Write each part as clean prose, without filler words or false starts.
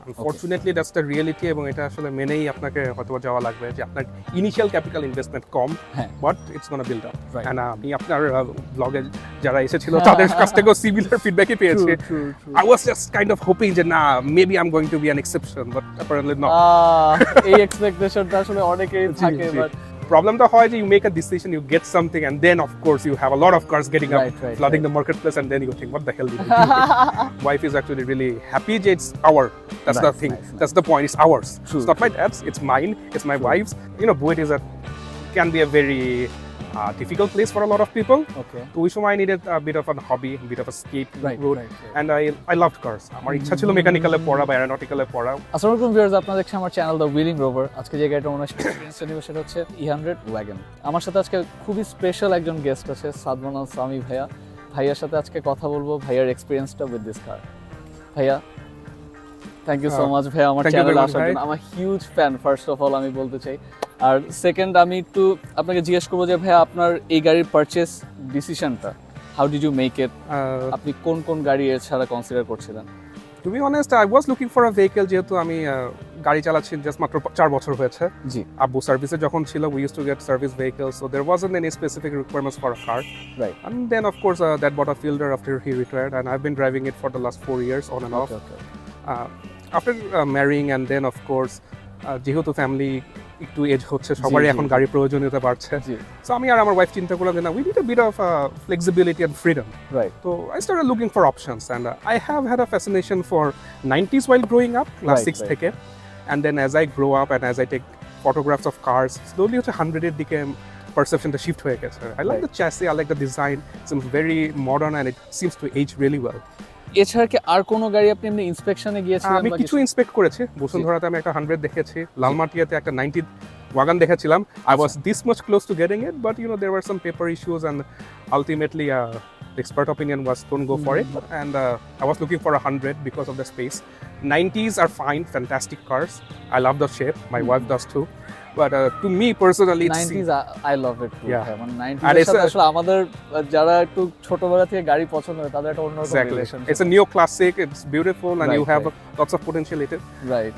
Unfortunately that's the reality, এবং এটা আসলে মেনেই আপনাকে হয়তো যাওয়া লাগবে যে আপনার ইনিশিয়াল ক্যাপিটাল ইনভেস্টমেন্ট কম, but it's gonna build up. And আমি আপনার ব্লগে যারা এসেছিল তাদের কাছ থেকেও সিমিলার ফিডব্যাকই পেয়েছি। I was just kind of hoping যে না, maybe I am going to be an exception, but apparently not. এই এক্সপেকটেশনটা আসলে অনেকেরই থাকে, বাট প্রবলেমটা হয় যে you make a decision, you get something, and then of course you have a lot of cars getting up, flooding the marketplace, and then you think, what the hell did we do? Wife is actually really happy that it's our, that's the thing, that's the point, it's ours. It's not my dad's, it's mine, it's my wife's. You know, Buet is can be a very difficult place for a lot of people. So we I needed a bit of a hobby, a bit of a escape route, and I loved cars. আমার ইচ্ছা ছিল মেকানিক্যালে পড়া বা অ্যারোনটিক্যালে পড়া। আসসালামু আলাইকুম viewers, আপনারা দেখছেন আমার চ্যানেল দ্য হুইলিং রোভার। আজকে যে গাড়িটা ওনার এক্সপেরিয়েন্স নিব সেটা হচ্ছে E100 ওয়াগন। আমার সাথে আজকে খুবই স্পেশাল একজন গেস্ট আছে, সাদমান আল সামি ভাইয়া। ভাইয়ার সাথে আজকে কথা বলবো ভাইয়ার এক্সপেরিয়েন্সটা উইথ দিস কার। ভাইয়া, থ্যাংক ইউ সো মাচ ভাইয়া আমার চ্যানেলে আসার জন্য। আমার huge fan first of all আমি বলতে চাই। আর সেকেন্ড, আমি একটু আপনাকে জিজ্ঞেস করবো যে ভাইয়া আপনার এই গাড়ির পারচেস ডিসিশনটা, how did you make it? আপনি কোন কোন গাড়ি এছাড়া কনসিডার করছিলেন? To be honest, I was looking for a vehicle, যেহেতু আমি গাড়ি চালাচ্ছি জাস্ট মাত্র 4 বছর হয়েছে। জি, আব্বু সার্ভিসে যখন ছিল, we use to get service vehicle, so there wasn't any specific requirements for a car, right? And then of course that bought a Fielder after he retired, and I've been driving it for the last 4 years on and off. After marrying, and then of course যেহেতু family একটু age হচ্ছে, সবারই এখন গাড়ির প্রয়োজনীয়তা বাড়ছে, so আমি আর আমার ওয়াইফ চিন্তা করলাম যে না, we need a bit of flexibility and freedom, right? তো I started looking for options, and I have had a fascination for 90s while growing up, class 6 থেকে, and then as I grow up and as I take photographs of cars, slowly হচ্ছে 100 এর দিকে perceptionটা shift হয়ে গেছে। I like the chassis, I like the design, it seems very modern and it seems to age really well. এছাড়া কি আর কোনো গাড়ি আপনি এমনি ইন্সপেকশনে গিয়েছিলেন? আমি কিছু ইন্সপেক্ট করেছি। বসুন্ধরাতে আমি একটা 100 দেখেছি, লালমাটিয়াতে একটা 90 ওয়াগন দেখেছিলাম। I was this much close to getting it, but you know there were some paper issues, and ultimately the expert opinion was don't go for it, and I was looking for a 100 because of the space. 90s are fine, fantastic cars. I love the shape, my wife does too. But to me personally, 90s I love it too. Yeah. মানে 90s এর সাথে আসলে আমাদের যারা একটু ছোটবেলা থেকে গাড়ি পছন্দ করে তাদের একটা অন্যরকম relation. It's a neo-classic, it's beautiful, and you have lots of potential in it. Right.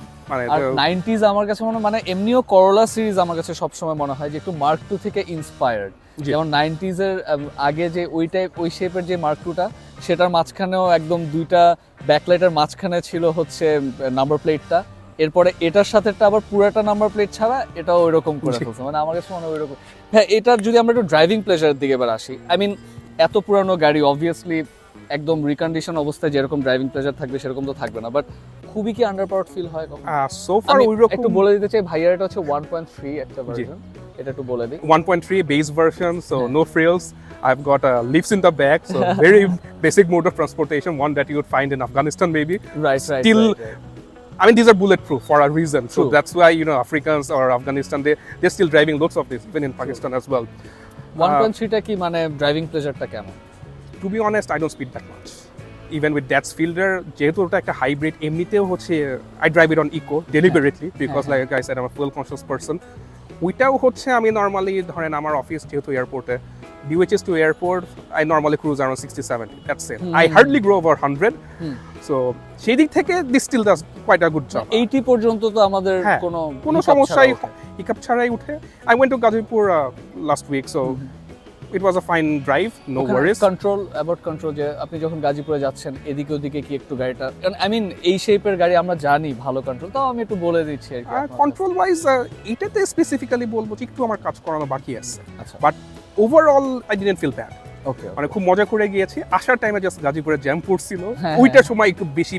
আর 90s আমার কাছে মানে এমনিও করোলা সিরিজ আমার কাছে সবসময় মনে হয় যে একটু মার্ক 2 থেকে ইন্সপায়ার্ড। যেমন 90s এর আগে যে ওই শেপের যে মার্ক 2টা, সেটার মাঝখানেও একদম দুইটা ব্যাকলাইটের মাঝখানে ছিল হচ্ছে নাম্বার প্লেটটা, এরপরে এটার সাথে আবার পুরাটা নাম্বার প্লেট ছাড়া এটাও ওইরকম করে ফেলছে। মানে আমার কাছে মনে হয় ওইরকম। হ্যাঁ, এটার যদি আমরা একটু ড্রাইভিং প্লেজারের দিকে এবার আসি, আই মিন এত পুরানো গাড়ি অবভিয়াসলি একদম রিকন্ডিশন অবস্থায় যেরকম ড্রাইভিং প্লেজার থাকবে সেরকম তো থাকবে না, বাট খুবই কি আন্ডারপাওয়ার্ড ফিল হয় কখনো? সো ফার ওইরকম একটু বলে দিতে চাই ভাইয়ার এটা হচ্ছে 1.3 একটা ভার্সন, এটা একটু বলে দিই। 1.3 base version, so no frills. I've got leaves in the back, so very basic mode of transportation, one that you would find in Afghanistan maybe. Right. Still, I mean, these are bulletproof for a reason. So that's why, you know, Africans or Afghanistan, they're still driving loads of this, even in Pakistan as well. 1.3 টা কি মানে driving প্লেজারটা কেমন? To be honest, I don't speed that much. Even with dad's Fielder, যেহেতু ওটা একটা hybrid, এমনিতেও হচ্ছে I drive it on eco deliberately because like I said, I'm a fuel conscious person. ওইটাও হচ্ছে আমি নর্মালি ধরেন আমার অফিস যেহেতু এয়ারপোর্টে, DHS to airport, I normally cruise around 60-70. That's it. I hardly go over 100. So সেই দিক থেকে this still does quite a good job. 80 পর্যন্ত তো আমাদের কোনো সমস্যাই হিকাপ ছাড়াই উঠে। I went to Gazipur last week, so it was a fine drive, no worries. Control যে আপনি যখন গাজীপুরে যাচ্ছেন এদিকে ওদিকে কি একটু গাড়িটা, আই মিন এই শেপের গাড়ি আমরা জানি ভালো কন্ট্রোল, তাও আমি একটু বলে দিচ্ছি আর কি। কন্ট্রোল ওয়াইজ এটাতে স্পেসিফিক্যালি বলবো যে একটু আমার কাজ করানো বাকি আছে, but overall I didn't feel bad. Okay, মানে খুব মজা করে গিয়েছি। আসার টাইমে জাস্ট গাজীপুরে জ্যাম পড়ছিল, ওইটার সময় একটু বেশি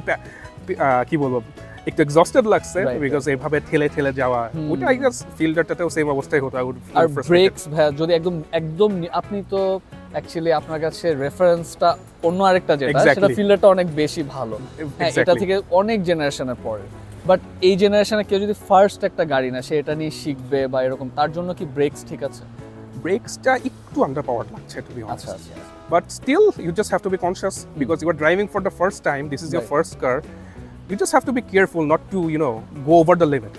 কি বলবো একটু এক্সস্টেড লাগছে বিকজ এইভাবে ঠেলে যাওয়া। ওইটা আই গেস ফিল্ডারটাতেও সেম অবস্থায় হতো। আর ব্রেকস যদি একদম আপনি তো অ্যাকচুয়ালি আপনার কাছে রেফারেন্সটা অন্য আরেকটা যেটা সেটা ফিল্ডারটা অনেক বেশি ভালো, এটা থেকে অনেক জেনারেশনের পরে। বাট এই জেনারেশনে কেউ যদি ফার্স্ট একটা গাড়ি না সে এটা নিয়ে শিখবে বা এরকম, তার জন্য কি ব্রেকস ঠিক আছে? ব্রেকসটা একটু আন্ডার পাওয়ার লাগছে to be honest, but still you just have to be conscious because you are driving for the first time, this is your first car. You just have to be careful not to, you know, go over the limit.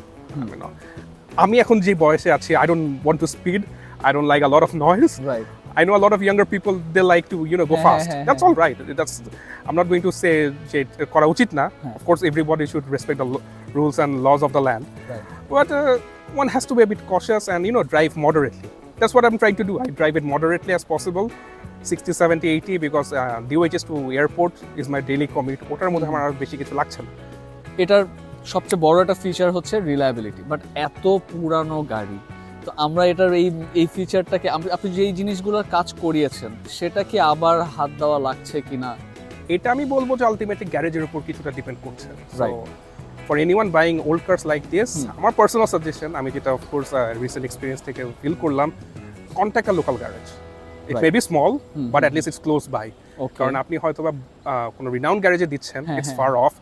আমি এখন যে বয়সে আছি, I don't want to speed, I don't like a lot of noise. Right. I know a lot of younger people, they like to, go fast. That's all right. I'm not going to say যে করা উচিত না. Of course, everybody should respect the rules and laws of the land. Right. But one has to be a bit cautious and, drive moderately. That's what I'm trying to do. I drive it moderately as possible. 60, 70, 80 because DOHS to airport is my daily commute. ওটার মধ্যে আমার আর বেশি কিছু লাগছে না. এটার সবচেয়ে বড় একটা ফিচার হচ্ছে রিলায়েবিলিটি, বাট এত পুরানো গাড়ি তো আমরা এটার এই ফিচারটাকে আপনি যেই জিনিসগুলোর কাজ করিয়েছেন সেটা কি আবার হাত দেওয়া লাগছে কিনা, এটা আমি বলবো যে আলটিমেটলি গ্যারেজের উপর কিছুটা ডিপেন্ড করছে. Right. For anyone buying old cars like this, আমার পার্সোনাল সাজেশন, আমি যেটা অফ কোর্স রিসেন্ট এক্সপেরিয়েন্স থেকে ফিল করলাম, contact a local garage. It may be small, but at least it's close by. কারণ আপনি হয়তো বা কোনো রিনাউন্ড গ্যারেজে দিচ্ছেন, it's far off,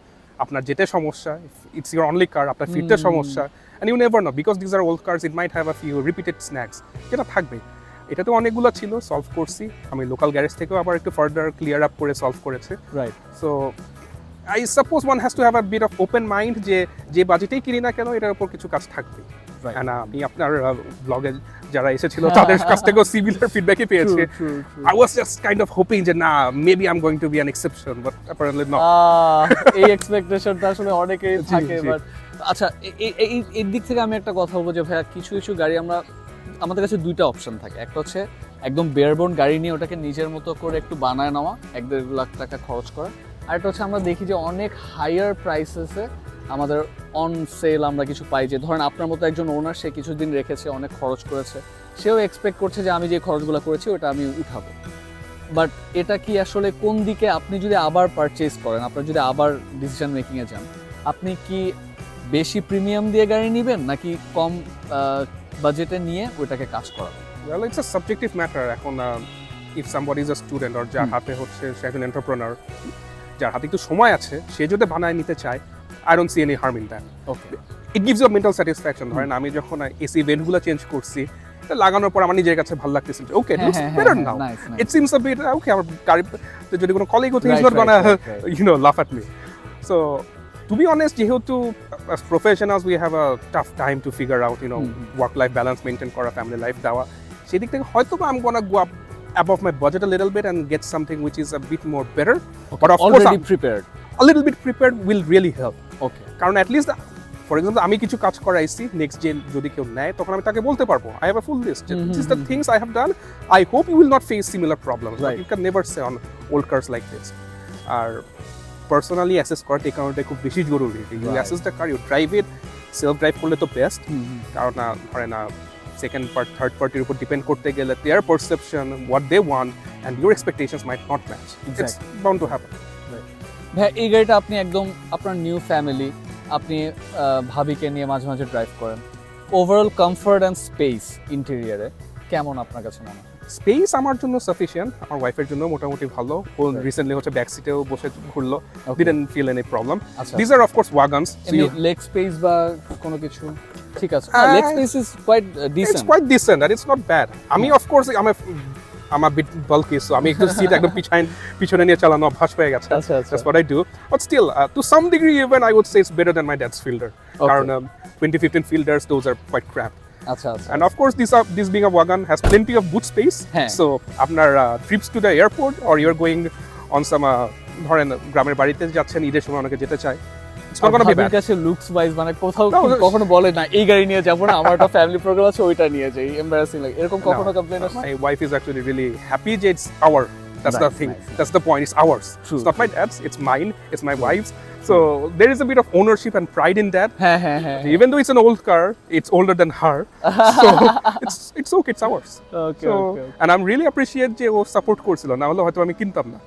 আপনার যেতে সমস্যা, it's your only car, আপনার ফিরতে সমস্যা, and you never know because these are old cars, it might have a few repeated snags, যেটা থাকবে. এটা তো অনেকগুলো ছিল, সলভ করছি, আমি লোকাল গ্যারেজ থেকেও আবার একটু ফার্দার ক্লিয়ার আপ করে সলভ করেছে. Right. So I suppose one has to have a bit of open mind যে বাজেটেই কিনি না কেন এটার উপর কিছু কাজ থাকবে. আমি আপনার ব্লগে যারা এসেছিল তাদের কাছ থেকেও সিমিলার ফিডব্যাকই পেয়েছি. I was just kind of hoping যে না, maybe I'm going to be an exception, but apparently not. এই এক্সপেকটেশনটা আসলে অনেকেই থাকে, বাট আচ্ছা এই দিক থেকে আমি একটা কথা বলবো যে ভাইয়া কিছু কিছু গাড়ি আমাদের কাছে দুইটা অপশন থাকে. একটা হচ্ছে একদম বেয়ারবোন গাড়ি নিয়ে ওটাকে নিজের মতো করে একটু বানায় নেওয়া, 1-1.5 লাখ টাকা খরচ করা. আরেকটা হচ্ছে আমরা দেখি যে অনেক হায়ার প্রাইসেসে আমাদের অন সেল আমরা কিছু পাই, যে ধরেন আপনার মতো একজন ওনার, সে কিছুদিন রেখেছে, অনেক খরচ করেছে, সেও এক্সপেক্ট করছে যে আমি যে খরচগুলো করেছি ওটা আমি উঠাবো. বাট এটা কি আসলে কোন দিকে, আপনি যদি আবার পারচেজ করেন, আপনার যদি আবার ডিসিশন মেকিংয়ে যান, আপনি কি বেশি প্রিমিয়াম দিয়ে গাড়ি নেবেন নাকি কম বাজেটে নিয়ে ওইটাকে কাজ করাবেন? Well, it's a subjective matter. এখন if somebody is a student or যার হাতে হচ্ছে সে একজন এন্টারপ্রেনার, যার হাতে একটু সময় আছে, সে যদি বানায় নিতে চায়, I don't see any harm in that. Okay. It gives you a mental satisfaction. ধরেন আমি যখন এসি ভেন্টগুলো চেঞ্জ করছি, লাগানোর পর আমার নিজের কাছে ভালো লাগতেছে, okay it looks better now, it seems a bit okay. আমার গাড়িতে যদি কোনো কলিগ হতো, ইজ নট গোনা লাফ at me. So to be honest, যেহেতু as professionals we have a tough time to figure out work life balance maintain করা, family life দেওয়া, সেই দিক থেকে হয়তো I'm gonna go up above my budget a little bit and get something which is a bit more better. But of course already prepared, a little bit prepared will really help. Okay. কারণ at least for example আমি কিছু কাজ করাইছি, next gen যদি কেউ নেয় তখন আমি তাকে বলতে পারবো I have a full list, this is the things I have done, I hope you will not face similar problems. Right. But you can never say on old cars like this. আর personally assess করা এই কারণটা খুব বেশি জরুরি. You assess the car, you drive it, self drive করলে তো best. কারণ ধরেন সেকেন্ড পার্ট থার্ড পার্টির উপর ডিপেন্ড করতে গেলে their perception, what they want and your expectations might not match. It's bound to happen. ভাই এই গাড়িটা আপনি একদম আপনার নিউ ফ্যামিলি, আপনি ভাবিকে নিয়ে মাঝে মাঝে ড্রাইভ করেন, ওভারঅল কমফোর্ট অ্যান্ড স্পেস ইন্টেরিয়রে কেমন আপনার কাছে মনে হয়? স্পেস আমার জন্য সাফিসিয়েন্ট, আমার ওয়াইফের জন্য মোটামুটি ভালো. ও রিসেন্টলি হচ্ছে ব্যাক সিটেও বসে ঘুরলো, didn't feel any problem. This are of course wagons, leg space বা কোনো কিছু ঠিক আছে, leg space is quite decent, it's quite decent and it's not bad. আমি of course I'm a bit bulky, so আমি একটু সিট একদম পিছনে নিয়ে চালানো অভ্যাস হয়ে গেছে. That's what I do. But still, to some degree even I would say it's better than my dad's Fielder. কারণ 2015 Fielders, those are quite crap. And of course this being a wagon has plenty of boot space. So আপনার trips to the airport or you're going on some ধরেন গ্রামের বাড়িতে যাচ্ছেন, ঈদের সময় অনেকে যেতে চায়, it's not going to be bad. কাছে লুকস ওয়াইজ মানে কোথাও কখনো বলে না এই গাড়ি নিয়ে যাব না, আমার একটা ফ্যামিলি প্রোগ্রাম আছে ওইটা নিয়ে যাই, এমবারাসিং লাগে এরকম কখনো কমপ্লেইন আসে? My wife is actually really happy that it's our, that's the thing, that's the point, it's ours. It's not my dad's, it's mine, it's my wife's. So there is a bit of ownership and pride in that. Even though it's an old car, it's older than her. So it's okay, it's ours. Okay. And I'm really appreciate যে ও support করছিল, না হলে হয়তো আমি কিনতাম না.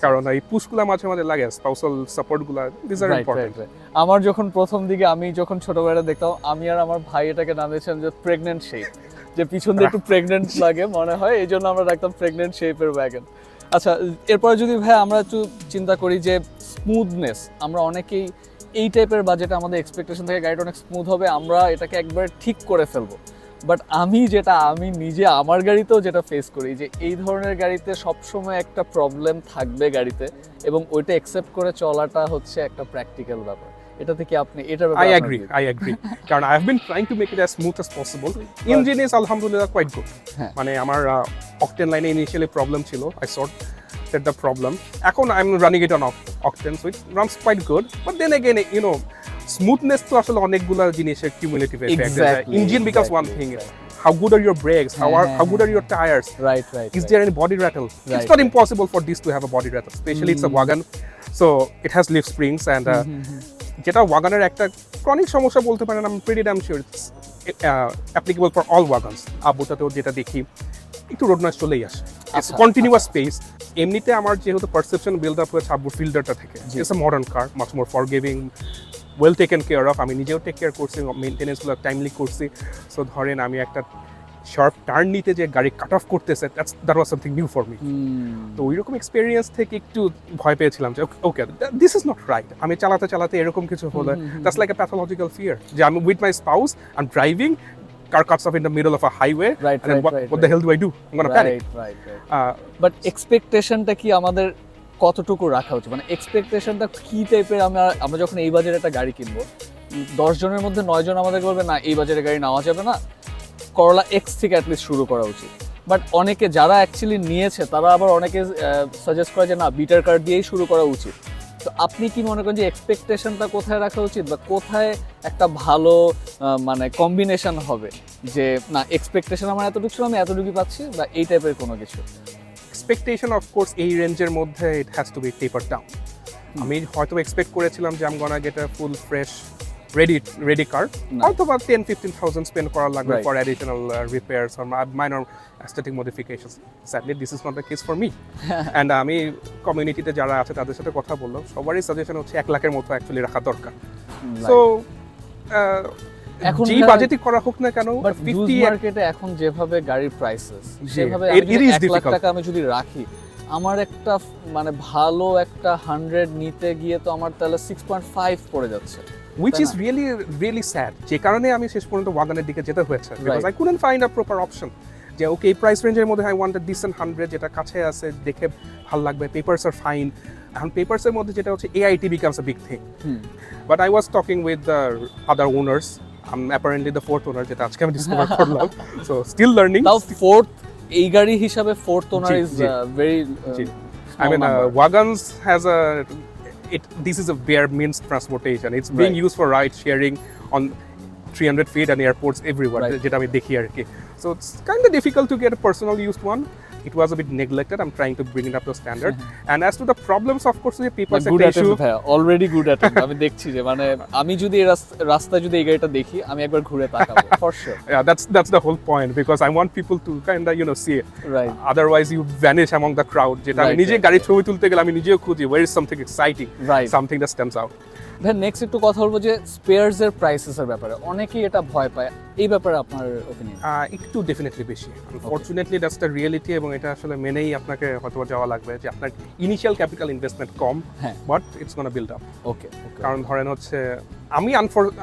কারণ এই পুশগুলা মাঝে মাঝে লাগে, স্পাউসাল সাপোর্টগুলা, these are important. আমার যখন প্রথম দিকে আমি যখন ছোটবেলায় দেখতাম, আমি আর আমার ভাই এটাকে নাম দিয়েছিলাম যে প্রেগন্যান্ট শেপ, যে পিছন দিয়ে একটু প্রেগন্যান্ট লাগে মনে হয়, এই জন্য আমরা রাখতাম প্রেগন্যান্ট শেপের ওয়াগন. আচ্ছা, এরপরে যদি ভাই আমরা একটু চিন্তা করি যে স্মুথনেস, আমরা অনেকেই এই টাইপের বাজেটে আমাদের এক্সপেকটেশন থেকে গাড়িটা অনেক স্মুথ হবে, আমরা এটাকে একবার ঠিক করে ফেলবো. বাট আমি নিজে আমার গাড়িতেও যেটা ফেস করি, যে এই ধরনের গাড়িতে সবসময় একটা প্রবলেম থাকবে গাড়িতে, এবং ওইটা অ্যাকসেপ্ট করে চলাটা হচ্ছে একটা প্র্যাকটিক্যাল ব্যাপার. এটা থেকে আপনি এটার I agree কারণ I have been trying to make it as smooth as possible. Engine is alhamdulillah quite good. মানে আমার octane line initially problem ছিল, I sorted the problem. এখন I'm running it on octane, so it runs quite good. But then again, you know, smoothness তো আসলে অনেকগুলা জিনিসের cumulative effect. Engine becomes one thing. How good are your brakes? How good are your tires? Right. Is there any body rattle? It's not impossible for this to have a body rattle, especially it's a wagon, so it has leaf springs and যেটা ওয়াগনের একটা chronic সমস্যা বলতে পারেন, I'm pretty damn sure it's applicable for all wagons. আবুটাতেও যেটা দেখি একটু road noise চলেই আসে, it's continuous space. এমনিতে আমার যেহেতু পারসেপশন বিল্ড আপ হয়েছে আব্বুর ফিল্ডারটা থেকে, it's a modern car, much more forgiving, well taken care of. আমি নিজেও টেক কেয়ার করছি, মেইনটেনেন্সগুলো টাইমলি করছি। সো ধরেন আমি একটা শার্প টার্ন নিতে যে গাড়ি কাট অফ করতেছে, that was something new for me. তো ওইরকম এক্সপিরিয়েন্স থেকে একটু ভয় পেয়েছিলাম যে okay this is not right. আমি চালাতে চালাতে এরকম কিছু হলে that's like a pathological fear, যে আমি with my spouse I am driving, car cuts off in the middle of a highway, and then what the hell do I do? I'm gonna panic. But expectationটা কি আমাদের কতটুকু রাখা উচিত, মানে এক্সপেকটেশনটা কি টাইপের? আমরা যখন এই বাজারে একটা গাড়ি কিনবো, 10 জনের মধ্যে 9 জন আমাদের বলবে না এই বাজারে গাড়ি নেওয়া যাবে না, করোলা এক্স থেকে অ্যাটলিস্ট শুরু করা উচিত। বাট অনেকে যারা অ্যাকচুয়ালি নিয়েছে তারা আবার অনেকে সাজেস্ট করে যে না বিটার কার দিয়েই শুরু করা উচিত। তো আপনি কি মনে করেন যে এক্সপেকটেশনটা কোথায় রাখা উচিত, বা কোথায় একটা ভালো মানে কম্বিনেশন হবে যে না এক্সপেকটেশন আমার এতটুকু ছিল আমি এতটুকুই পাচ্ছি, বা এই টাইপের কোনো কিছু? এক্সপেকটেশন অফ কোর্স এই রেঞ্জের মধ্যে it has to be taper down. আমি হয়তো এক্সপেক্ট করেছিলাম যে am gonna get a full fresh ready car, হয়তো বা 10-15,000 স্পেন্ড করা লাগবে for additional repairs or minor aesthetic modifications. Sadly this is not the case for me. And আমি কমিউনিটিতে যারা আছে তাদের সাথে কথা বললাম, সবারই সাজেশন হচ্ছে 1 লাখের মতো অ্যাকচুয়ালি রাখা দরকার। সো এখন যে বাজেটই করা হোক না কেন, 50 মার্কেটে এখন যেভাবে গাড়ির প্রাইসেস, সেভাবে 1 লাখ টাকা আমি যদি রাখি, আমার একটা মানে ভালো একটা 100 নিতে গিয়ে তো আমার তাহলে 6.5 পড়ে যাচ্ছে, which is really sad. যে কারণে আমি শেষ পর্যন্ত ওয়াগনের দিকে যেতে হয়েছে, because I couldn't find a proper option. যে ওকে এই প্রাইস রেঞ্জের মধ্যে I want a decent 100 যেটা কাছে আছে, দেখে ভালো লাগবে, পেপারস আর ফাইন। এখন পেপারসের মধ্যে যেটা হচ্ছে AIT becomes a big thing. But I was talking with the other owners. I'm apparently the 4th owner যেটা আজকে আমি ডিসকভার করলাম, so still learning. Now 4th এই গাড়ি হিসাবে 4th owner is very I mean wagons has a this is a bare means transportation. It's being used for ride sharing on 300 feet and airports everywhere, যেটা আমি দেখি আর কি। So it's kind of difficult to get a personal used one. It was a bit neglected. I'm trying to bring it up to standard. And as to the problems, of course, the people's issue. Already good at it. আমি দেখছি যে মানে আমি যদি রাস্তায় যদি এই গাড়িটা দেখি, আমি একবার ঘুরে তাকাবো for sure. Yeah, that's the whole point, because I want people to kind of see it. Right. Otherwise you vanish among the crowd. যেটা আমি নিজে গাড়ি ছবি তুলতে গেলে আমি নিজেও খুঁজি where is something exciting, something that stands out. ভাই নেক্সট একটু কথা বলবো যে স্পেয়ারস এর প্রাইসেস এর ব্যাপারে, অনেকেই এটা ভয় পায়, এই ব্যাপারে আপনার ওপিনিয়ন? একটু ডেফিনেটলি বেশি, আনফরচুনেটলি দ্যাটস দ্য রিয়েলিটি, এবং এটা আসলে মেনেই আপনাকে হয়তো যাওয়া লাগবে যে আপনার ইনিশিয়াল ক্যাপিটাল ইনভেস্টমেন্ট কম, but it's gonna build up. Okay, কারণ ধরেন হচ্ছে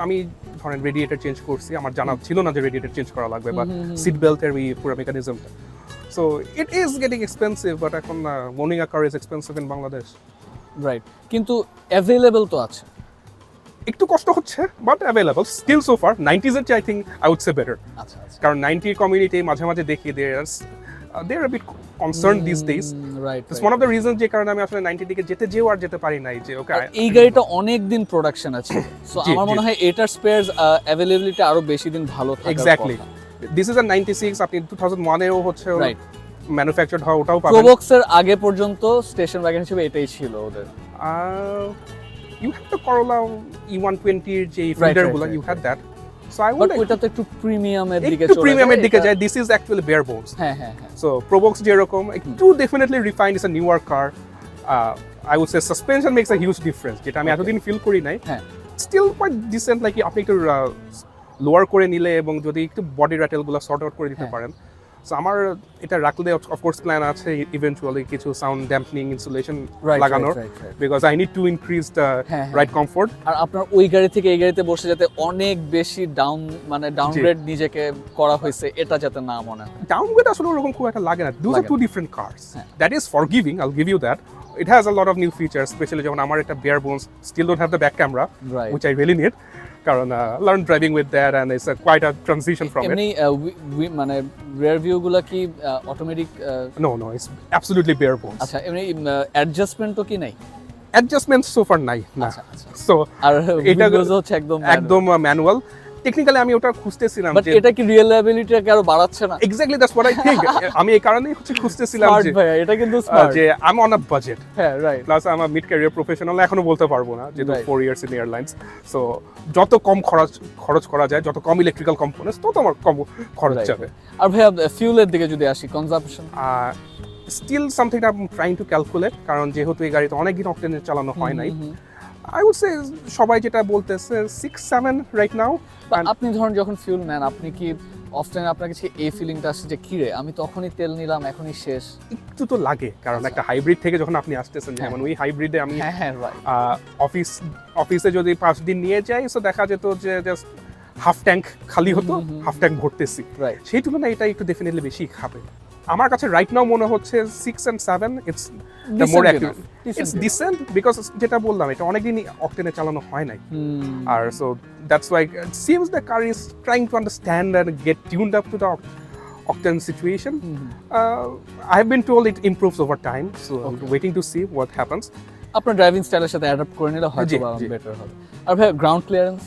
আমি ধরেন রেডিয়েটর চেঞ্জ করছি, আমার জানা ছিল না যে রেডিয়েটর চেঞ্জ করা লাগবে, বা সিট বেল্টের এই পুরো মেকানিজমটা। So it is getting expensive, but এখন owning a car is expensive in Bangladesh. Right, কিন্তু অ্যাভেলেবল তো আছে, একটু কষ্ট হচ্ছে, but available still so far. 90s এর চেয়ে I think I would say better. আচ্ছা, কারণ 90 কমিউনিটি মাঝে মাঝে দেখি দে আর a bit concerned these days. Right. It's one of the reasons যে কারণে আমি আসলে 90 দিকে যেতে পারি নাই, যে ওকে এই গাড়িটা অনেক দিন প্রোডাকশন আছে, সো আমার মনে হয় এটার স্পেয়ারস অ্যাভেলেবিলিটি আরো বেশি দিন ভালো থাকার কথা। এক্স্যাক্টলি, দিস ইজ আ 96, আপনি 2001 এও হচ্ছে ম্যানুফ্যাকচারড হয়, ওটাও পাবেন। প্রোবক্স এর আগে পর্যন্ত স্টেশন ওয়াগন হিসেবে এটাই ছিল ওদের। You have the Corolla E120 এর যে ফিল্ডারগুলো, you had that. So I would ওটা তো একটু প্রিমিয়ামের দিকে চলে যায়, প্রিমিয়ামের দিকে যায়। This is actually bare bones. হ্যাঁ। So Probox যেরকম একটু definitely refined, is a newer car. I would say suspension makes a huge difference, যেটা আমি এতদিন ফিল করি নাই। Still quite decent, like আপনি একটু লোয়ার করে নিলে এবং যদি একটু বডি র্যাটেল গুলো সর্ট আউট করে দিতে পারেন। সো আমার এটা রাখলে অফকোর্স প্ল্যান আছে ইভেন্চুয়ালি কিছু সাউন্ড ড্যাম্পনিং ইনসুলেশন লাগানোর, because I need to increase the ride comfort. আর আপনার ওই গাড়ি থেকে এই গাড়িতে বসে যাতে অনেক বেশি ডাউনগ্রেড নিজেকে করা হয়েছে, এটা যাতে না মনে হয়। ডাউনগ্রেড আসলে ওরকম খুব একটা লাগে না, দুটো two different cars, that is forgiving, I'll give you that. it has a lot of new features, especially যখন আমার একটা bare bones, still don't have the back camera, which I really need. কারণ learn driving with that and it's quite a transition from it. এমনি মানে rear view গুলা কি automatic? No, it's absolutely bare bones. আচ্ছা, এমনি adjustment তো কি নাই? Adjustments so far নাই না। So আর এটা হচ্ছে একদম ম্যানুয়াল। টেকনিক্যালি আমি ওটা খুঁজতেছিলাম যে এটা কি রিলায়েবিলিটিটাকে আরো বাড়াচ্ছে না? Exactly that's what I think. আমি এই কারণেই খুঁজতেছিলাম যে ভাই এটা কিন্তু স্মার্ট যে I am on a budget. হ্যাঁ, রাইট। প্লাস আমি মিড ক্যারিয়ার প্রফেশনাল, এখনো বলতে পারবো না যেহেতু 4 ইয়ার্স ইন এয়ারলাইন্স। সো যত কম খরচ করা যায়, যত কম ইলেকট্রিক্যাল কম্পোনেন্টস, তত আমার কম খরচ যাবে। আর ভাইয়া ফিউলের দিকে যদি আসি, consumption still something I am trying to calculate, কারণ যেহেতু এই গাড়িতে অনেক দিন অকটেনে চালানো হয় নাই। I would say সবাই যেটা বলতেছে 6-7 রাইট নাও। আপনি ধরুন যখন ফিউল নেন, আপনি কি অফটেন আপনার কাছে এই ফিলিংটা আসে যে কি রে আমি তখনই তেল নিলাম এখনই শেষ? একটু তো লাগে, কারণ একটা হাইব্রিড থেকে যখন আপনি আসতেছেন, যেমন ওই হাইব্রিডে আমি অফিসে যদি 5 দিন নিয়ে যাই, সো দেখা যেত যে জাস্ট হাফ ট্যাঙ্ক খালি হতো, হাফ ট্যাঙ্ক ভরতেছি। সেই তুলনায় এটা একটু ডেফিনেটলি বেশি খাবে আমার কাছে রাইট নাও মনে হচ্ছে। 6 and 7 it's the more accurate, it's decent, because যেটা বললাম এটা অনেকদিন অকটেনে চালানো হয় নাই। আর so that's why it seems the car is trying to understand and get tuned up to the octane situation. I have been told it improves over time, so I'm waiting to see what happens. আপনার driving স্টাইলের সাথে adapt করে নিলে হয়তো better হবে। আর ভাই ground clearance?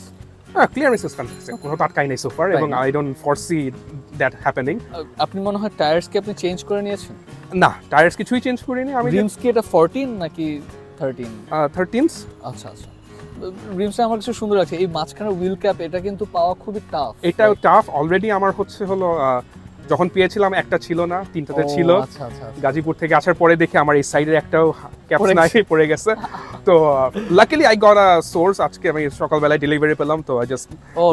Clearance is fantastic, কোনো আটকাই নাই সো ফার, এবং আই ডোন্ট ফরসি দ্যাট হ্যাপেনিং। আপনি মনে হয় টায়ার্স কি আপনি চেঞ্জ করে নিয়েছেন? না, টায়ার্স কিছুই চেঞ্জ করিনি আমি। রিমস কি এটা 14 নাকি 13? 13s। আচ্ছা। রিমসটা আমার কাছে সুন্দর লাগছে। এই মাঝখানে হুইল ক্যাপ, এটা কিন্তু পাওয়া খুবই টাফ। এটাও টাফ। অলরেডি আমার হলো যখন পেয়েছিলাম একটা ছিল না, 3টাতে ছিল। আচ্ছা। গাজীপুর থেকে আসার পরে দেখে আমার এই সাইডের একটাও ক্যাপ নাই, পড়ে গেছে। তো luckily I got a source, আজকে আমি সকালবেলায় ডেলিভারি পেলাম, তো আই জাস্ট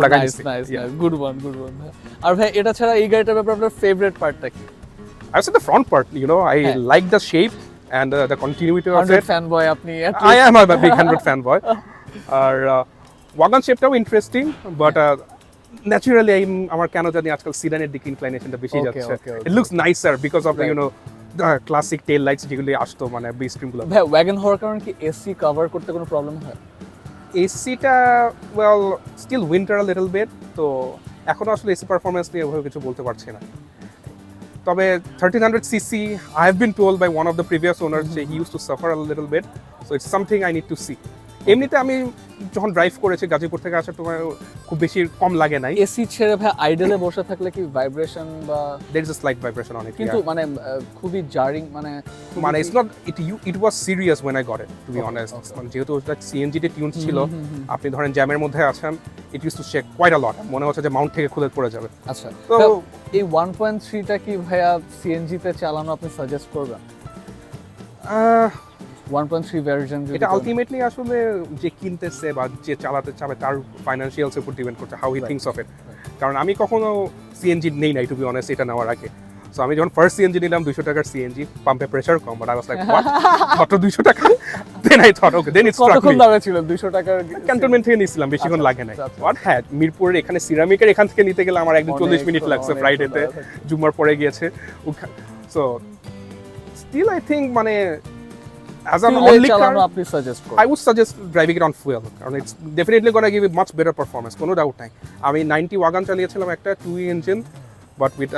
লাগাই দিয়েছি। Nice, good one. আর ভাই এটা ছাড়া এই গাড়িটার ব্যাপারে আপনার ফেভারিট পার্টটা কি? I would say the front part, I like the shape and the continuity of it. 100 fanboy আপনি? I am a big 100 fanboy. আর ওয়াগন শেপটাও ইন্টারেস্টিং, বাট ন্যাচারালি আমার কেন জানি আজকাল সিডানের দিকে ইনক্লাইনেশনটা বেশি যাচ্ছে। It looks nicer because of the classic tail lights যেগুলো আসতো, মানে বেস ট্রিমগুলো। ভাই ওয়াগন হওয়ার কারণে কি এসি কভার করতে কোনো প্রবলেম হয়? এসিটা well still winter a little bit, তো এখনো আসলে এসি পারফরম্যান্স নিয়ে ওভাবে কিছু বলতে পারছি না। তবে 1300cc, I have been told by one of the previous owners that he used to suffer a little bit, so it's something I need to see. এমনিতে আমি যখন ড্রাইভ করেছি গাজীপুর থেকে আসার সময় খুব বেশি কম লাগে নাই। এসি ছেড়ে ভাই আইডলে বসে থাকলে কি ভাইব্রেশন বা there is a slight vibration on it, কিন্তু মানে খুবই জারিং, মানে it's not it was serious when I got it, to be honest. যেহেতু ওটা সিএনজি তে টিউন ছিল, আপনি ধরেন জ্যামের মধ্যে আছেন, it used to shake quite a lot, মনে হচ্ছে যে মাউন্ট থেকে খুলে পড়ে যাবে। আচ্ছা, তো এই 1.3 টা কি ভাইয়া সিএনজি তে চালানো আপনি সাজেস্ট করবেন? 1.3 ভার্সন এটা আলটিমেটলি আসলে যে কিনতেছে বা যে চালাতে চাবে তার ফাইনান্সিয়ালস উপর ডিপেন্ড করছে, হাউ হি থিংকস অফ ইট। কারণ আমি কখনো সিএনজি নেই নাই, টু বি অনেস্ট, এটা নেওয়ার আগে। সো আমি যখন ফার্স্ট সিএনজি নিলাম 200 টাকার সিএনজি, পাম্পে প্রেসার কম, but I was like what, কত 200 টাকা? Then I thought okay, then it's struck me. কতক্ষণ লাগছিল 200 টাকার? ক্যান্টনমেন্ট থেকে নিছিলাম, বেশিক্ষণ লাগে নাই। হোয়াট হ্যাঁ, মিরপুরের এখানে সিরামিকের এখান থেকে নিতে গেলে আমার একদিন 40 মিনিট লাগছে, ফ্রাইডেতে জুম্মার পরে গিয়েছে। সো স্টিল আই থিংক মানে as an only car, I would suggest driving it on fuel, and it's definitely going to give you much better performance, কোনো ডাউট নাই। আমি 90 ওয়াগন চালিয়েছিলাম, একটা 2 ইঞ্জিন বাট উইথ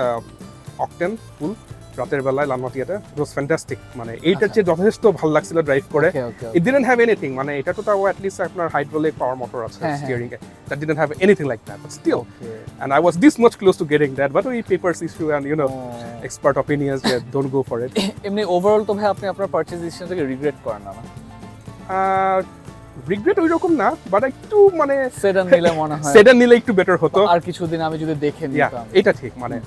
অকটেন ফুল, রাতের বেলায় লালমাটিয়াতে, it was fantastic। মানে এইটার চেয়ে যথেষ্ট ভালো লাগছিল ড্রাইভ করে। It didn't have anything, মানে এটা তো তাও at least আপনার হাইড্রোলিক পাওয়ার মোটর আছে steering A, that didn't have anything like that, but still, and I was this much close to getting that, but we papers issue and expert opinions that don't go for it. এমনি overall তো ভাই আপনি আপনার purchase decision থেকে regret করেন না? Regret ওইরকম না, বাট একটু মানে সেডান নিলে মনে হয় সেডান নিলে একটু বেটার হতো। আর কিছুদিন আমি যদি দেখে নিতাম। এটা ঠিক, মানে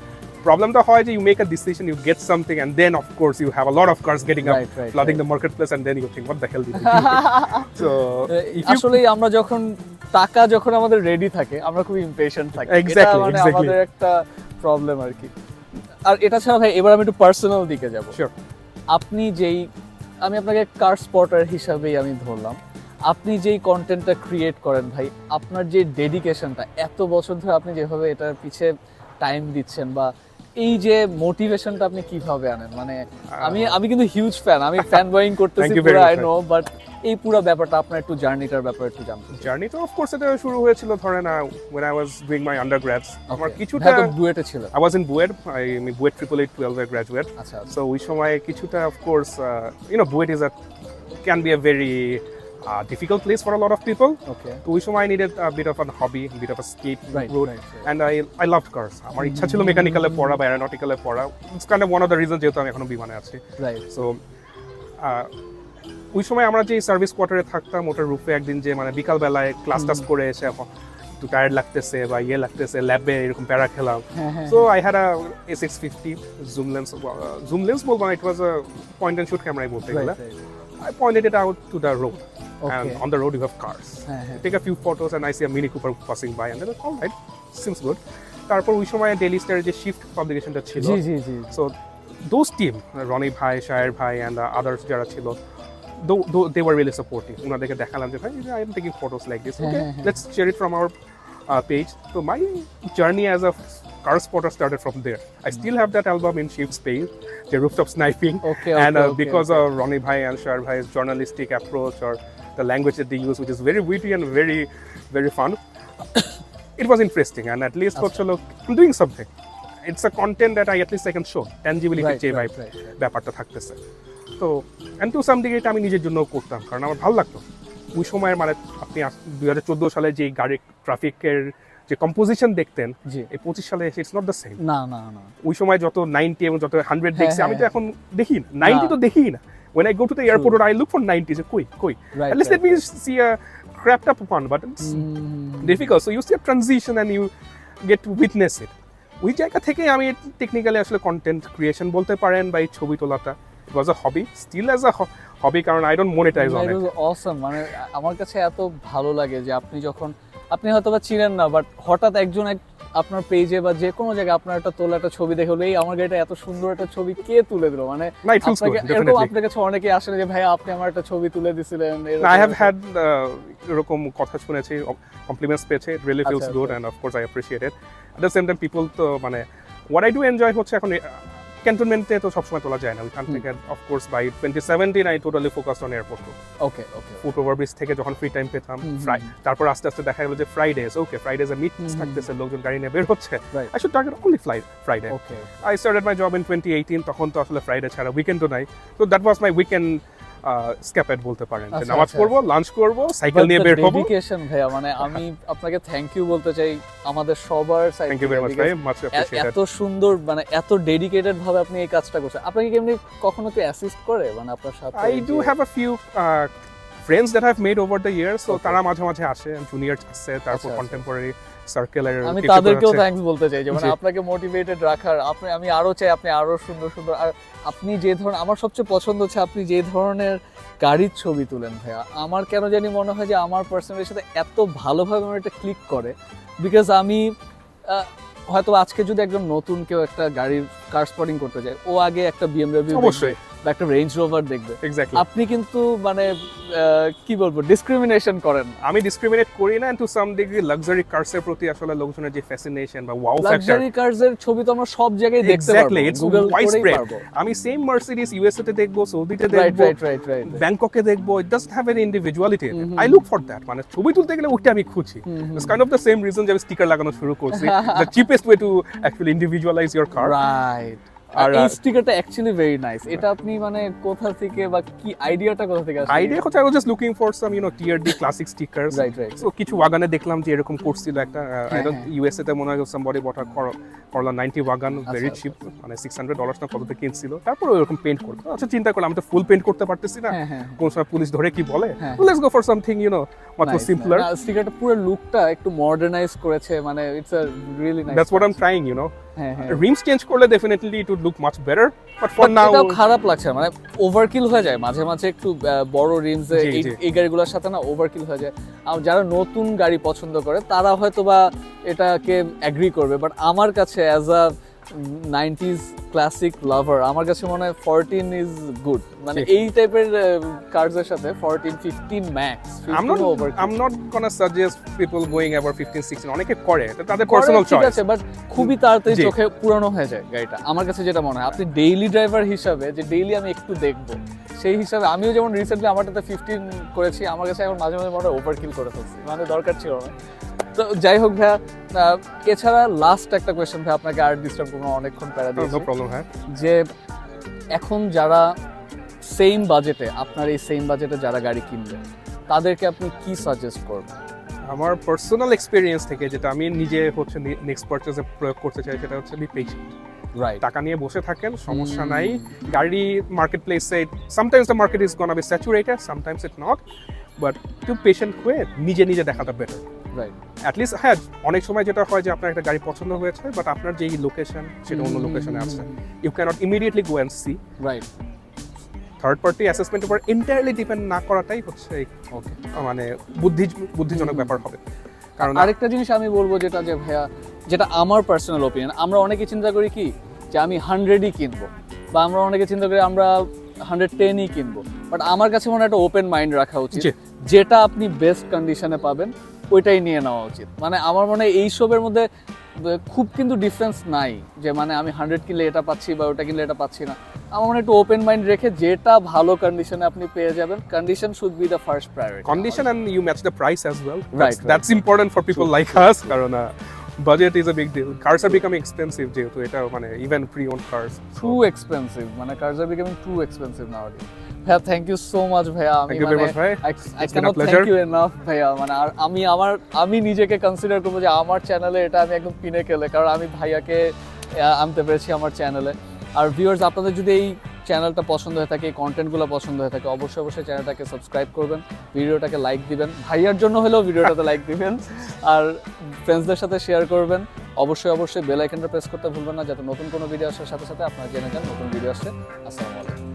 প্রবলেমটা হয় যে you make a decision, you get something, and then of course you have a lot of cars getting up, flooding the marketplace, and then you think what the hell did you do? So আসলে আমরা যখন টাকা যখন আমাদের ready থাকে, আমরা খুব impatient থাকি। এটা মানে আমাদের একটা প্রবলেম আর কি। আর এটা ছাড়া ভাই এবার আমি একটু পার্সোনাল দিকে যাব। শিওর। আপনি যেই, আমি আপনাকে কার স্পটার হিসাবেই আমি ধরলাম, আপনি যেই কন্টেন্টটা ক্রিয়েট করেন ভাই, আপনার যে ডেডিকেশনটা, এত বছর ধরে আপনি যেভাবে এটার পিছে টাইম দিচ্ছেন বা এই যে মোটিভেশনটা আপনি কিভাবে আনেন? মানে আমি কিন্তু হিউজ ফ্যান, আমি ফ্যান বয়িং করতেছি পুরো, আই নো, বাট এই পুরো ব্যাপারটা আপনার একটু জার্নিটার ব্যাপারে একটু জানতে। জার্নি তো অফ কোর্স এটা শুরু হয়েছিল ধরেন when I was doing my undergrads আমার কিছুটা বুয়েটে ছিল। I was in Buet, আমি বুয়েট 888 এর গ্র্যাজুয়েট। আচ্ছা, সো ওই সময় কিছুটা of course BUET can be a very difficult place for a lot of people. Okay. তো ওই সময় I needed a bit of a hobby, a bit of a escape route, right. and I loved cars. আমার ইচ্ছা ছিল মেকানিক্যালে পড়া বা অ্যারোনটিক্যালে পড়া। It's kind of one of the reasons যেহেতু আমি এখনো বিমানে আছি। Right. So ওই সময় আমরা যে সার্ভিস কোয়ার্টারে থাকতাম ওটার রুফে একদিন যে মানে বিকাল বেলায় ক্লাস টাস করে এসে একটু টায়ার্ড লাগতেছে বা লাগতেছে, ল্যাবে এরকম প্যারা খেলাম। So I had a A650 zoom lens বলবো না, ইট ওয়াজ আ পয়েন্ট এন্ড শুট ক্যামেরাই বলতে গেলে। I pointed it out to the road. Okay. And on the road you have cars. Take a few photos and I see a Mini Cooper passing by and then all right, seems good. তারপর ওই সময় daily স্টারের যে shift পাবলিকেশনটা ছিল, so those team Roni ভাই, শায়ের ভাই and others যারা ছিল, they were really supportive. ওনাদেরকে দেখালাম যে ভাই I am taking photos like this. Okay, let's share it from our page. So my journey as a car spotter started from there. I still have that album in Shifts page, the rooftop sniping. And because of Ronnie Bhai and Shar Bhai's journalistic approach or the language that they use, which is very witty and very, very fun, it was interesting. And at least look, I'm doing something. It's a content that I can show. Tangibility যে ব্যাপারটা থাকতেছে। তো and to some degree আমি নিজের জন্য করতাম, কারণ আমার ভালো লাগতো। ওই সময়ের মানে আপনি 2014 সালে যে গাড়ি ট্রাফিকের যে কম্পোজিশন দেখতেন, এই 25 সালে এসে ইটস নট দ্য সেম। না ওই সময় যত 90 এবং যত 100 দেখছি, আমি তো এখন দেখি না 90 তো দেখি না। when I go to the airport I look for 90 যে কই at least let me see a crapped up one, but it's difficult, so you see a transition and you get to witness it. ওই জায়গা থেকে আমি technically আসলে content creation বলতে পারেন বা এই ছবি তোলাটা it was a hobby, still as a hobby, কারণ I don't monetize on it. It was awesome, মানে আমার কাছে এত ভালো লাগে যে আপনি হয়তো বা চিনেন না, বাট হঠাৎ একজন আপনার পেজে বা যে কোনো জায়গায় আপনার একটা তোলা একটা ছবি দেখে হলেই আমার গাড়িটা এত সুন্দর একটা ছবি কে তুলে দিল, মানে এরকম আপনার কাছে অনেকে আসলে যে ভাই আপনি আমার একটা ছবি তুলে দিছিলেন। I have had এরকম কথা শুনেছি, কমপ্লিমেন্টস পেয়েছে, it really feels good and of course I appreciate it. At the same time people তো মানে what I do enjoy হচ্ছে এখন ক্যান্টনমেন্টে তো সবসময় তোলা যায় না, ওইখান থেকে of course by 2017 I totally focused on airport. Okay foot overbridge থেকে যখন ফ্রি টাইম পেতাম, তারপর আস্তে আস্তে দেখা গেল যে ফ্রাইডেজ এ মিটিংস থাকতেছে, লোকজন গাড়ি নিয়ে বের হচ্ছে, I should target only Friday. I started my job in 2018, তখন তো আসলে ফ্রাইডে ছাড়া উইকেন্ডও নাই, so that was my weekend স্ক্যাপেট বলতে পারেন, যে নামাজ পড়বো, লাঞ্চ করবো, সাইকেল নিয়ে বের হবো। ডেডিকেশন ভাইয়া, মানে আমি আপনাকে থ্যাংক ইউ বলতে চাই আমাদের সবার সাইড থেকে। থ্যাংক ইউ ভেরি মাচ ভাই, মাচ অ্যাপ্রিশিয়েটেড। এত সুন্দর মানে এত ডেডিকেটেড ভাবে আপনি এই কাজটা করছেন। আপনাকে কি এমনি কখনো কি অ্যাসিস্ট করে মানে আপনার সাথে? I do have a few friends that I've made over the years, so তারা মাঝে মাঝে আসে, জুনিয়র আছে, তারপর কন্টেম্পোরারি সার্কেলের আমি তাদেরকেও থ্যাঙ্কস বলতে চাই যে মানে আপনাকে মোটিভেটেড রাখার, আমি আরো চাই আপনি আরো সুন্দর আর আপনি যে ধরনের, আমার সবচেয়ে পছন্দ হচ্ছে আপনি যে ধরনের গাড়ির ছবি তুলেন ভাইয়া। আমার কেন জানি মনে হয় যে আমার পার্সোনালিটির সাথে এত ভালোভাবে আমার এটা ক্লিক করে, বিকজ আমি হয়তো আজকে যদি একদম নতুন কেউ একটা গাড়ির কার স্পটিং করতে যায়, ও আগে একটা BMW অবশ্যই বা একটা রেঞ্জ রোভার দেখবে। এক্স্যাক্টলি। আপনি কিন্তু মানে কি বলবো, ডিসক্রিমিনেশন করেন। আমি ডিসক্রিমিনেট করি না, to some degree luxury curse এর প্রতি আসলে লোকজনের যে ফ্যাসিনেশন বা ওয়াও ফ্যাক্টর, লাক্সারি কার্স এর ছবি তো আমরা সব জায়গায় দেখতে পারবো, গুগল করেই পারবো। আমি সেম মার্সিডিজ ইউএসএ তে দেখবো, সৌদিতে দেখবো, ব্যাংককে দেখবো, it doesn't have any individuality. I look for that, মানে ছবি তুলতে গেলে ওটা আমি খুঁজি। It's kind of the same reason যে আমি স্টিকার লাগানো শুরু করছি, the cheapest way to actually individualize your car. Right. আর এই স্টিকারটা অ্যাকচুয়ালি ভেরি নাইস। এটা আপনি মানে কোথা থেকে বা কি আইডিয়াটা কোথা থেকে আসছে? আইডিয়া হচ্ছে, I was just looking for some TRD classic stickers. Right. So কিছু ওয়াগনে দেখলাম যে এরকম করছিল একটা, আই ডোন্ট ইউএসএ তে মনে হয় somebody bought a Corolla 90 wagon, very chip, মানে $600 না কততে কিনছিল। তারপর এরকম পেইন্ট করতে, আচ্ছা চিন্তা করলাম আমি তো ফুল পেইন্ট করতে পারতেছি না, কোন সময় পুলিশ ধরে কি বলে, let's go for something much more simpler. স্টিকারটা পুরো লুকটা একটু মডার্নাইজ করেছে, মানে it's a really nice. That's what I'm trying, rims change করলে definitely it would look much better, but for now এটাও খারাপ লাগছে, মানে ওভারকিল হয়ে যায় মাঝে মাঝে একটু বড় রিমস এই গাড়িগুলোর সাথে না ওভারকিল হয়ে যায়। আর যারা নতুন গাড়ি পছন্দ করে তারা হয়তো বা এটাকে এগ্রি করবে, বাট আমার কাছে অ্যাজ আ 90s ক্লাসিক লাভার, আমার কাছে মনে হয় 14 ইজ গুড, মানে এই টাইপের কার্সের সাথে 14 15 max. I'm not gonna suggest people going above 15 16, অনেকে করে, এটা তাদের পার্সোনাল চয়েস, ঠিক আছে, বাট খুবই তাড়াতাড়ি চোখে পুরানো হয়ে যায় গাড়িটা। আমার কাছে যেটা মনে হয়, আপনি ডেইলি ড্রাইভার হিসাবে যে ডেইলি আমি একটু দেখবো, সেই হিসাবে আমিও যেমন রিসেন্টলি আমারটাতে 15 করেছি, আমার কাছে এখন মাঝে মাঝে মনে হয় ওভারকিল করে ফেলছি, মানে দরকার ছিল না। তো যাই হোক ভাইয়া, এছাড়া লাস্ট একটা কোয়েশ্চেন ভাই, আপনাকে আর ডিস্টার্ব করবো, অনেকক্ষণ প্যারা দিয়েছি। No problem. হ্যাঁ, যে এখন যারা সেম বাজেটে, আপনার এই সেম বাজেটে যারা গাড়ি কিনবে, তাদেরকে আপনি কি সাজেস্ট করবেন? আমার পার্সোনাল এক্সপেরিয়েন্স থেকে যেটা আমি নিজে হচ্ছে নেক্সট পারচেজে প্রয়োগ করতে চাই, সেটা হচ্ছে বি পেশেন্ট। রাইট, টাকা নিয়ে বসে থাকেন, সমস্যা নাই। গাড়ি মার্কেট প্লেসে sometimes the market is gonna be saturated, sometimes it not, but একটু পেশেন্ট হয়ে নিজে নিজে দেখাটা বেটার। রাইট, অ্যাটলিস্ট হ্যাঁ, অনেক সময় যেটা হয় যে আপনার একটা গাড়ি পছন্দ হয়েছে, বাট আপনার যেই লোকেশন সেটা অন্য লোকেশনে আছে, you can't immediately go and see. Right, third party অ্যাসেসমেন্টের উপর এন্টায়ারলি ডিপেন্ড না করাটাই হচ্ছে ওকে, মানে বুদ্ধিজনক ব্যাপার হবে। কারণ আরেকটা জিনিস আমি বলবো, যেটা যে ভাইয়া, যেটা আমার পার্সোনাল ওপিনিয়ন, আমরা অনেকে চিন্তা করি কি যে আমি 100ই কিনবো, বা আমরা অনেকে চিন্তা করি আমরা 110ই কিনবো, বাট আমার কাছে মনে হয় একটা ওপেন মাইন্ড রাখা উচিত, যেটা আপনি বেস্ট কন্ডিশনে পাবেন ওইটাই নিয়ে নেওয়া উচিত। মানে আমার মনে হয় এইসবের মধ্যে খুব কিন্তু ডিফারেন্স নাই, যে মানে আমি 100 কিনলে এটা পাচ্ছি বা ওটা কিনলে এটা পাচ্ছি না। আমার মনে হয় একটু ওপেন মাইন্ড রেখে যেটা ভালো কন্ডিশনে আপনি পেয়ে যাবেন, condition should be the first priority. Condition and you match the price as well, Right, that's important for people like us, কারণ budget is a big deal. Cars are becoming expensive, যেহেতু এটা মানে even pre owned cars too expensive, মানে cars are becoming too expensive nowadays. ভাইয়া, thank you so much ভাইয়া। আমি I can't thank you enough ভাইয়া। মানে আর আমি নিজেকে কনসিডার করবো যে আমার চ্যানেলে এটা আমি একদম পিনে খেলে, কারণ আমি ভাইয়াকে আনতে পেরেছি আমার চ্যানেলে। আর ভিউয়ার্স, আপনাদের যদি এই চ্যানেলটা পছন্দ হয়ে থাকে, এই কন্টেন্টগুলো পছন্দ হয়ে থাকে, অবশ্যই চ্যানেলটাকে সাবস্ক্রাইব করবেন, ভিডিওটাকে লাইক দিবেন, ভাইয়ার জন্য হলেও ভিডিওটাতে লাইক দিবেন, আর ফ্রেন্ডসদের সাথে শেয়ার করবেন। অবশ্যই বেল আইকনটা প্রেস করতে ভুলবেন না, যাতে নতুন কোনো ভিডিও আসার সাথে সাথে আপনারা জেনে যান নতুন ভিডিও আসছে। আসসালামু আলাইকুম।